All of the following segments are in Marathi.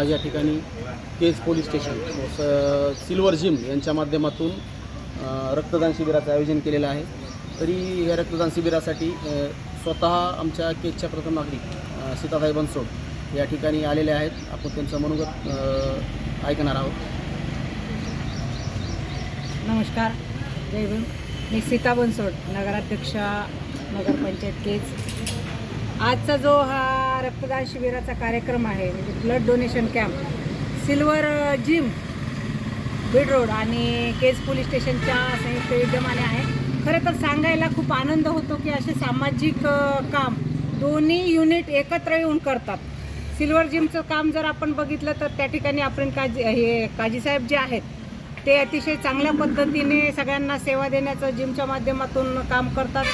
आज या ठिकाणी Kej police station silver gym यांच्या माध्यमातून रक्तदान शिबिराचं आयोजन केलेलं आहे। तरी या रक्तदान शिबिरासाठी स्वतः आमच्या केजच्या प्रथम नागरिक सीताताई बनसोड या ठिकाणी आलेले आहेत। आपण त्यांचं मनोगत ऐकणार आहोत। नमस्कार, जय भीम। मी सीता बनसोड, नगराध्यक्षा नगरपंचायत केज। आजचा जो हा रक्तदान शिबिराचा कार्यक्रम आहे म्हणजे blood donation camp silver gym Beed road आणि केज पोलीस स्टेशनच्या संयुक्त विद्यमाने आहे। खरं तर सांगायला खूप आनंद होतो की असे सामाजिक काम दोन्ही युनिट एकत्र येऊन करतात। सिल्वर जिमचं काम जर आपण बघितलं तर त्या ठिकाणी आपण काजीसाहेब जे आहेत ते अतिशय चांगल्या पद्धतीने सगळ्यांना सेवा देण्याचं जिमच्या माध्यमातून काम करतात।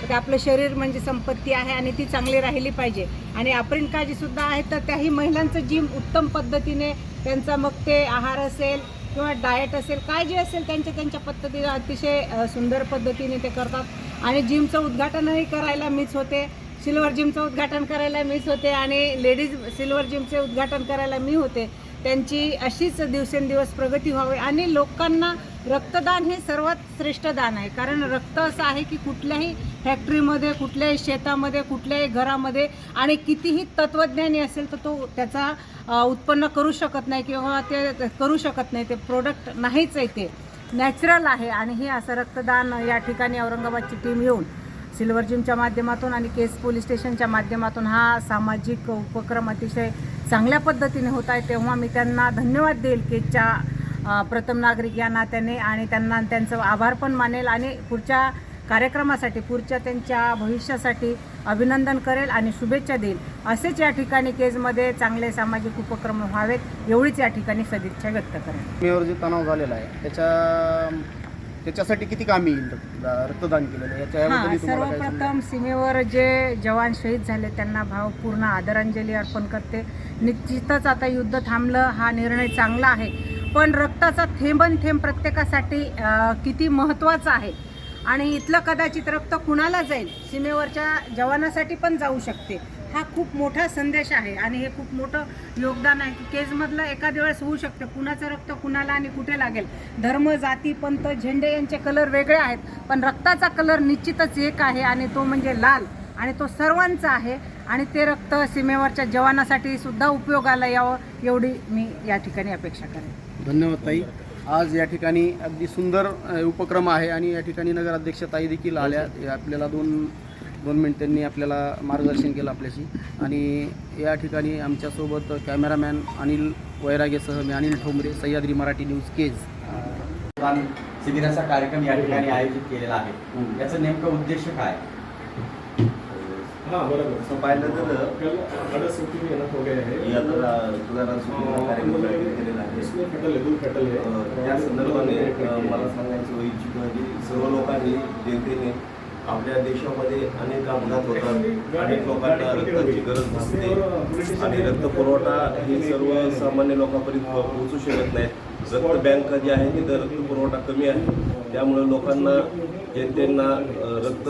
ते आपलं शरीर म्हणजे संपत्ती आहे आणि ती चांगली राहिली पाहिजे। आणि अप्रिन काजीसुद्धा आहेत तर त्याही महिलांचं जिम उत्तम पद्धतीने त्यांचा मग ते आहार असेल किंवा डाएट असेल काय जे असेल त्यांच्या पद्धतीने अतिशय सुंदर पद्धतीने ते करतात। आणि जिमचं उद्घाटनही करायला मीच होते, सिल्वर जिमचं उद्घाटन करायला मीच होते आणि लेडीज सिल्वर जिमचे उद्घाटन करायला मी होते। त्यांची अशीच दिवसेंदिवस प्रगती व्हावी आणि लोकांना रक्तदान हे सर्वात श्रेष्ठ दान आहे। कारण रक्त असं आहे की कुठल्याही फॅक्टरीमध्ये, कुठल्याही शेतामध्ये, कुठल्याही घरामध्ये आणि कितीही तत्त्वज्ञानी असेल तर तो त्याचा उत्पन्न करू शकत नाही किंवा ते करू शकत नाही, ते प्रोडक्ट नाहीच आहे, ते नॅचरल आहे। आणि हे असं रक्तदान या ठिकाणी औरंगाबादची टीम येऊन सिल्वर जिमच्या माध्यमातून आणि केज पोलीस स्टेशनच्या माध्यमातून हा सामाजिक उपक्रम अतिशय चांगल्या पद्धतीने होत आहे। तेव्हा मी त्यांना धन्यवाद देईल केजच्या प्रथम नागरिक या नात्याने आणि त्यांचं आभार पण मानेल आणि पुढच्या कार्यक्रमासाठी, पुढच्या त्यांच्या भविष्यासाठी अभिनंदन करेल आणि शुभेच्छा देईल। असेच या ठिकाणी केजमध्ये चांगले सामाजिक उपक्रम व्हावेत एवढीच या ठिकाणी सदिच्छा व्यक्त करेल। सीमेवर जे तणाव झालेला आहे त्याच्यासाठी किती कामी येईल रक्तदान केलेलं याच्याबद्दल सर्वप्रथम सीमेवर जे जवान शहीद झाले त्यांना भावपूर्ण आदरांजली अर्पण करते। निश्चितच आता युद्ध थांबलं हा निर्णय चांगला आहे, पण रक्ताचा थेंबन थेंब प्रत्येकासाठी किती महत्त्वाचा आहे आणि इथलं कदाचित रक्त कुणाला जाईल, सीमेवरच्या जवानासाठी पण जाऊ शकते। हा खूप मोठा संदेश आहे आणि हे खूप मोठं योगदान आहे की केजमधलं एखाद्या वेळेस होऊ शकते कुणाचं रक्त कुणाला आणि कुठे लागेल। धर्म, जाती, पंथ, झेंडे यांचे कलर वेगळे आहेत, पण रक्ताचा कलर निश्चितच एक आहे आणि तो म्हणजे लाल आणि तो सर्वांचा आहे आणि ते रक्त सीमेवरच्या जवानासाठी सुद्धा उपयोगाला यावं एवढी मी या ठिकाणी अपेक्षा करेन। धन्यवाद ताई। आज या ठिकाणी अगदी सुंदर उपक्रम आहे आणि या ठिकाणी नगराध्यक्ष ताई देखील आल्या। आपल्याला दोन मिनिट त्यांनी आपल्याला मार्गदर्शन केलं आपल्याशी आणि या ठिकाणी आमच्यासोबत कॅमेरामॅन अनिल वैरागेसह मी अनिल ठोंबरे, सह्याद्री मराठी न्यूज केज। शिबिराचा कार्यक्रम या ठिकाणी आयोजित केलेला आहे, याचा नेमका उद्देश काय? बरोबर पाहिलं तर त्या संदर्भाने मला सांगायचं इच्छितो आहे की सर्व लोकांनी, जनतेने आपल्या देशामध्ये अनेक अपघात होतात, अनेक लोकांना रक्ताची गरज भासते आणि रक्त पुरवठा हे सर्वसामान्य लोकांपर्यंत पोहोचू शकत नाहीत। रक्त बँक जी आहे तिथं रक्त पुरवठा कमी आहे, त्यामुळे लोकांना, जनतेना रक्त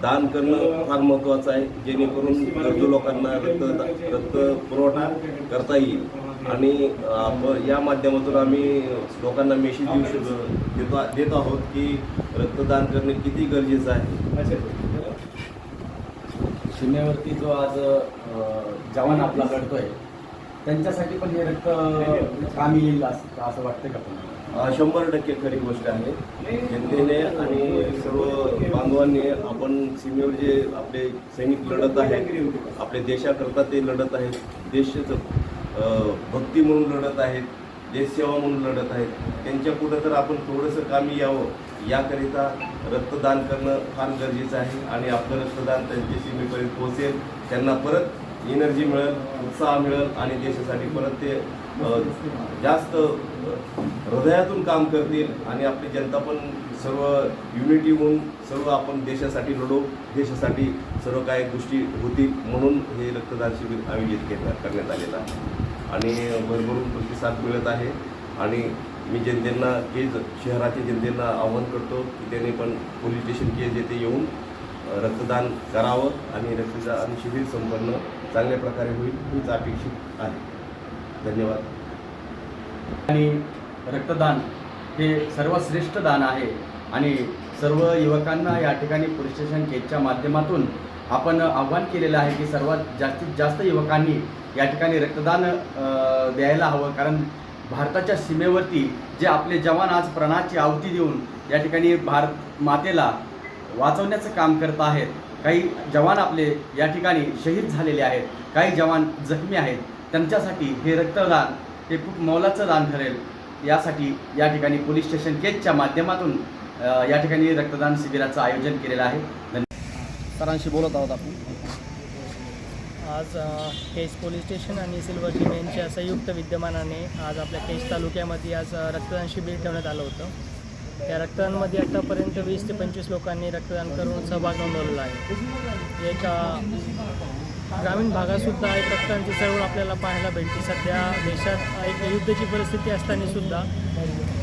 दान करणं फार महत्त्वाचं आहे, जेणेकरून गरजू लोकांना रक्त पुरवठा करता येईल। आणि या माध्यमातून आम्ही लोकांना मेसेज देत आहोत की रक्तदान करणे किती गरजेचं आहे। सीमेवरती जो आज जवान आपला लढतोय त्यांच्यासाठी पण हे रक्त कामी येईल असं वाटतं का तुम्हाला? 100% खरी गोष्ट आहे। जनतेने आणि सर्व बांधवांनी आपण सीमेवर जे आपले सैनिक लढत आहेत, आपल्या देशाकरता ते लढत आहेत, देश भक्ती म्हणून लढत आहेत, देशसेवा म्हणून लढत आहेत, त्यांच्या पुढं तर आपण थोडंसं कामी यावं याकरिता रक्तदान करणं फार गरजेचं आहे। आणि आपलं रक्तदान त्यांच्या सीमेपर्यंत पोहोचेल, त्यांना परत एनर्जी मिळेल, उत्साह मिळेल आणि देशासाठी परत ते जास्त हृदयातून काम करतील आणि आपली जनता पण सर्व युनिटी होऊन सर्व आपण देशासाठी लढू, देशासाठी सर्व काही गोष्टी होतील म्हणून हे रक्तदान शिबिर आयोजित करण्यात आलेलं आहे आणि भरभरून प्रतिसाद मिळत आहे। आणि मी जनतेला केज शहराच्या जनतेला आवाहन करतो की त्यांनी पण पोलीस स्टेशन केज येथे येऊन रक्तदान करावं आणि रक्तदान शिबिर संपन्न चांगल्या प्रकारे होईल हीच अपेक्षित आहे। धन्यवाद. आणि रक्तदान हे सर्वश्रेष्ठ दान आहे आणि सर्व युवकांना या ठिकाणी पोलीस स्टेशन केजच्या माध्यमातून आपण आव्हान केलेलं आहे की सर्वात जास्तीत जास्त युवकांनी या ठिकाणी रक्तदान द्यायला हवं. कारण भारताच्या सीमेवरती जे आपले जवान आज प्राणाची आहुती देऊन या ठिकाणी भारत मातेला वाचवण्याचं काम करत आहेत. काही जवान आपले या ठिकाणी शहीद झालेले आहेत, काही जवान जखमी आहेत. त्यांच्यासाठी हे रक्तदान हे खूप मोलाचं दान ठरेल. यासाठी या ठिकाणी पोलीस स्टेशन केजच्या माध्यमातून या ठिकाणी रक्तदान शिबिराचं आयोजन केलेलं आहे. सरांशी बोलत आहोत आपण. आज केज पोलीस स्टेशन आणि सिल्वर जिम यांच्या संयुक्त विद्यमानाने आज आपल्या केज तालुक्यामध्ये आज रक्तदान शिबिर ठेवण्यात आलं होतं. या रक्तदानमध्ये आतापर्यंत 20 ते 25 लोकांनी रक्तदान करून सहभाग नोंदवलेला आहे. एक ग्रामीण भागातसुद्धा एक रक्तदानची चळवळ आपल्याला पाहायला भेटते. सध्या देशात एक युद्धाची परिस्थिती असतानासुद्धा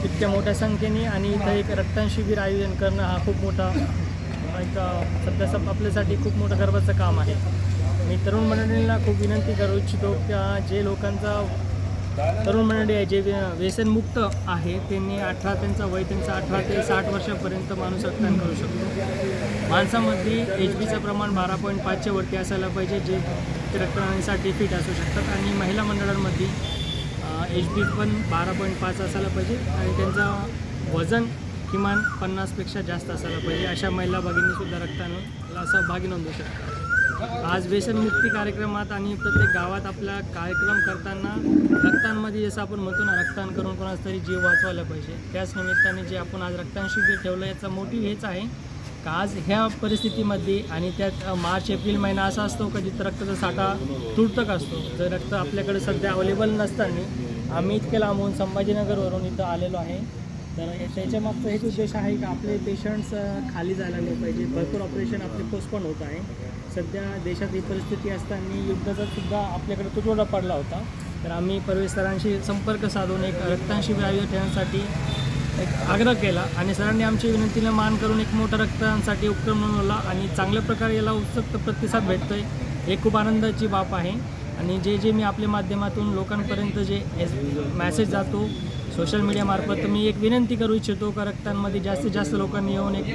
इतक्या मोठ्या संख्येने आणि इथं एक रक्तदान शिबिर आयोजन करणं हा खूप मोठा एक सध्या आपल्यासाठी खूप मोठं गर्वाचं काम आहे. मी तरुण मंडळींना खूप विनंती करू इच्छितो की जे लोकांचा तरुण मंडळी आहे जे व्यसनमुक्त आहे त्यांनी त्यांचं वय 18 ते 60 वर्षापर्यंत माणूस रक्तदान करू शकतो. माणसामध्ये HBचं प्रमाण 12.5च्या वरती असायला पाहिजे जे रक्तदानासाठी फिट असू शकतात आणि महिला मंडळांमध्ये HB पण 12.5 असायला पाहिजे आणि त्यांचं वजन किमान 50पेक्षा जास्त असायला पाहिजे. अशा महिला भगिनीसुद्धा रक्तदानाला सहभागी नोंदवू शकतात. आज व्यसनमुक्ती कार्यक्रमात आणि प्रत्येक गावात आपला कार्यक्रम करताना रक्तांमध्ये जसं आपण म्हणतो ना रक्तदान करून कोणाचा तरी जीव वाचवायला पाहिजे. त्याच निमित्ताने जे आपण आज रक्तदान शिबिर ठेवलं याचा मोटिव्ह हेच आहे का आज ह्या परिस्थितीमध्ये आणि त्यात मार्च-एप्रिल महिना असा असतो का जिथं रक्ताचा साठा तुटतक असतो. जर रक्त आपल्याकडे सध्या अवेलेबल नसताना आम्ही इतके लांबून संभाजीनगरवरून इथं आलेलो आहे. तर त्याच्या मागचा हेच उद्देश आहे की आपले पेशंट्स खाली जायला नाही पाहिजे. भरपूर ऑपरेशन आपले पोस्टपोन होत आहे. सध्या देशात ही परिस्थिती असताना युद्धाचा सुद्धा आपल्याकडे तुटवडा पडला होता. तर आम्ही परवेश सरांशी संपर्क साधून एक रक्तदान शिबिर आयोजित ठेवण्यासाठी एक आग्रह केला आणि सरांनी आमची विनंतीला मान करून एक मोठा रक्तदानासाठी उपक्रम नोंदवला आणि चांगल्या प्रकारे याला उत्सुक प्रतिसाद भेटतो आहे. हे खूप आनंदाची बाब आहे. आणि जे मी आपल्या माध्यमातून लोकांपर्यंत जे मॅसेज जातो सोशल मीडियामार्फत, तर मी एक विनंती करू इच्छितो का रक्तांमध्ये जास्तीत जास्त लोकांनी येऊन एक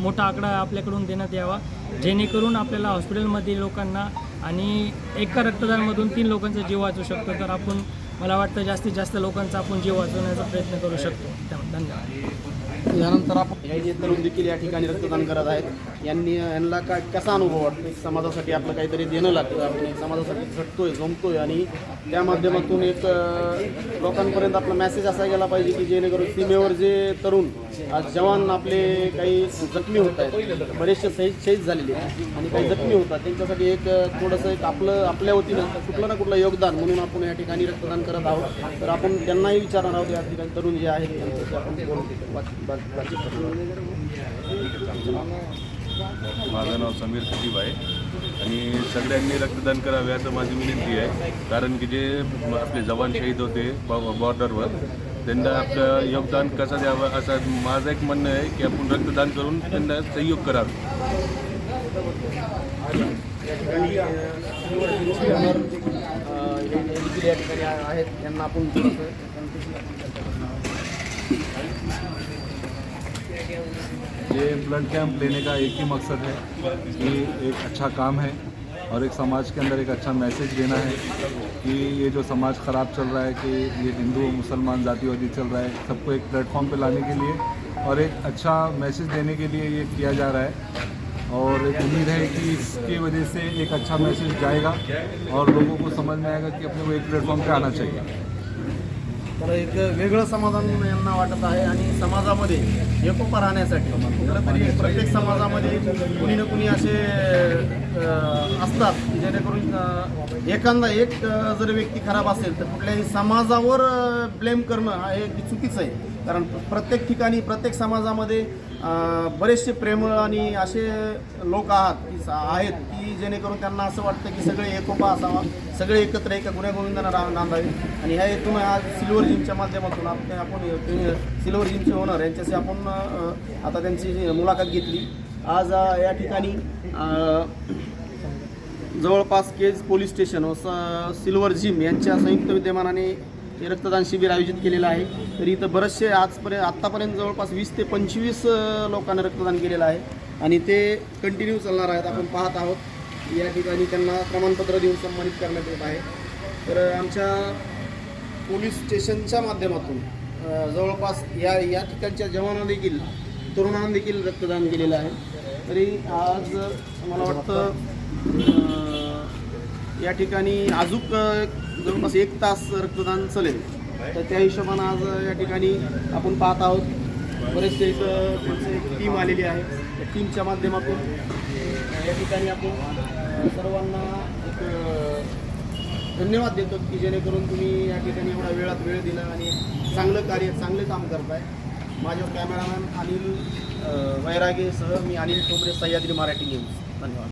मोठा आकडा आपल्याकडून देण्यात यावा जेणेकरून आपल्याला हॉस्पिटलमध्ये लोकांना आणि एका रक्तदानमधून 3 लोकांचा जीव वाचू शकतो. तर आपण मला वाटतं जास्तीत जास्त लोकांचा आपण जीव वाचवण्याचा प्रयत्न करू शकतो. धन्यवाद. यानंतर आपण हे जे तरुण देखील या ठिकाणी रक्तदान करत आहेत यांना कसा अनुभव वाटतो. एक समाजासाठी आपलं काहीतरी देणं लागतं. आपण एक समाजासाठी झटतोय जमतोय आणि त्या माध्यमातून एक लोकांपर्यंत आपला मेसेज असा गेला पाहिजे की जेणेकरून सीमेवर जे तरुण आज जवान आपले काही जखमी होत आहेत, बरेचसे शहीद झालेले आणि काही जखमी होतात, त्यांच्यासाठी एक थोडंसं एक आपल्या वतीनं कुठलं ना कुठलं योगदान म्हणून आपण या ठिकाणी रक्तदान करत आहोत. तर आपण त्यांनाही विचारणार आहोत या ठिकाणी तरुण जे आहेत त्यांच्याशी आपण बोलतो. माझं नाव समीर सजीव आहे आणि सगळ्यांनी रक्तदान करावे असं माझी विनंती आहे. कारण की जे आपले जवान शहीद होते बॉर्डरवर त्यांना आपलं योगदान कसं द्यावं असं माझं एक म्हणणं आहे की आपण रक्तदान करून त्यांना सहयोग करावे. या ठिकाणी आहेत त्यांना आपण ये ब्लड कैंप लेने का एक ही मकसद है कि एक अच्छा काम है और एक समाज के अंदर एक अच्छा मैसेज देना है कि ये जो समाज ख़राब चल रहा है कि ये हिंदू मुसलमान जातिवादी चल रहा है, सबको एक प्लेटफॉर्म पे लाने के लिए और एक अच्छा मैसेज देने के लिए ये किया जा रहा है. और एक उम्मीद है कि इसकी वजह से एक अच्छा मैसेज जाएगा और लोगों को समझ में आएगा कि अपने को एक प्लेटफॉर्म पे आना चाहिए. तर एक वेगळं समाधान यांना वाटत आहे आणि समाजामध्ये एकोपा राहण्यासाठी कुठलं तरी प्रत्येक समाजामध्ये कुणी ना कुणी असे असतात की जेणेकरून एखादा एक जर व्यक्ती खराब असेल तर कुठल्याही समाजावर ब्लेम करणं हे चुकीचं आहे. कारण प्रत्येक ठिकाणी प्रत्येक समाजामध्ये बरेचसे प्रेमळ आणि असे लोक आहेत की जेणेकरून त्यांना असं वाटतं की सगळे एकोपा असावा, सगळे एकत्र एका गुण्यागोविंदांना नांदावे. आणि ह्या हेतून आज सिल्वर जिमच्या माध्यमातून आपण सिल्वर जिमचे ओनर यांच्याशी आपण आता त्यांची मुलाखत घेतली. आज या ठिकाणी जवळपास केज पोलीस स्टेशन व सिल्वर जिम यांच्या संयुक्त विद्यमानाने हे रक्तदान शिबिर आयोजित केलेलं आहे. तर इथं बरेचसे आत्तापर्यंत जवळपास 20 ते 25 लोकांना रक्तदान केलेलं आहे आणि ते कंटिन्यू चालणार आहेत. आपण पाहत आहोत या ठिकाणी त्यांना प्रमाणपत्र देऊन सन्मानित करण्यात येत आहे. तर आमच्या पोलीस स्टेशनच्या माध्यमातून जवळपास या ठिकाणच्या जवानांना देखील तरुणांना देखील रक्तदान केलेलं आहे. तरी आज मला वाटतं या ठिकाणी अजून जवळपास 1 तास रक्तदान चालेल. तर त्या हिशोबानं आज या ठिकाणी आपण पाहत आहोत बरेचसे इथं त्यांचं एक टीम आलेली आहे. त्या टीमच्या माध्यमातून या ठिकाणी आपण सर्वांना एक धन्यवाद देतो की जेणेकरून तुम्ही या ठिकाणी एवढा वेळ दिला आणि चांगले काम करताय. माझ्यावर कॅमेरामॅन अनिल वैरागेसह मी अनिल ठोंबरे, सह्याद्री मराठी न्यूज. धन्यवाद.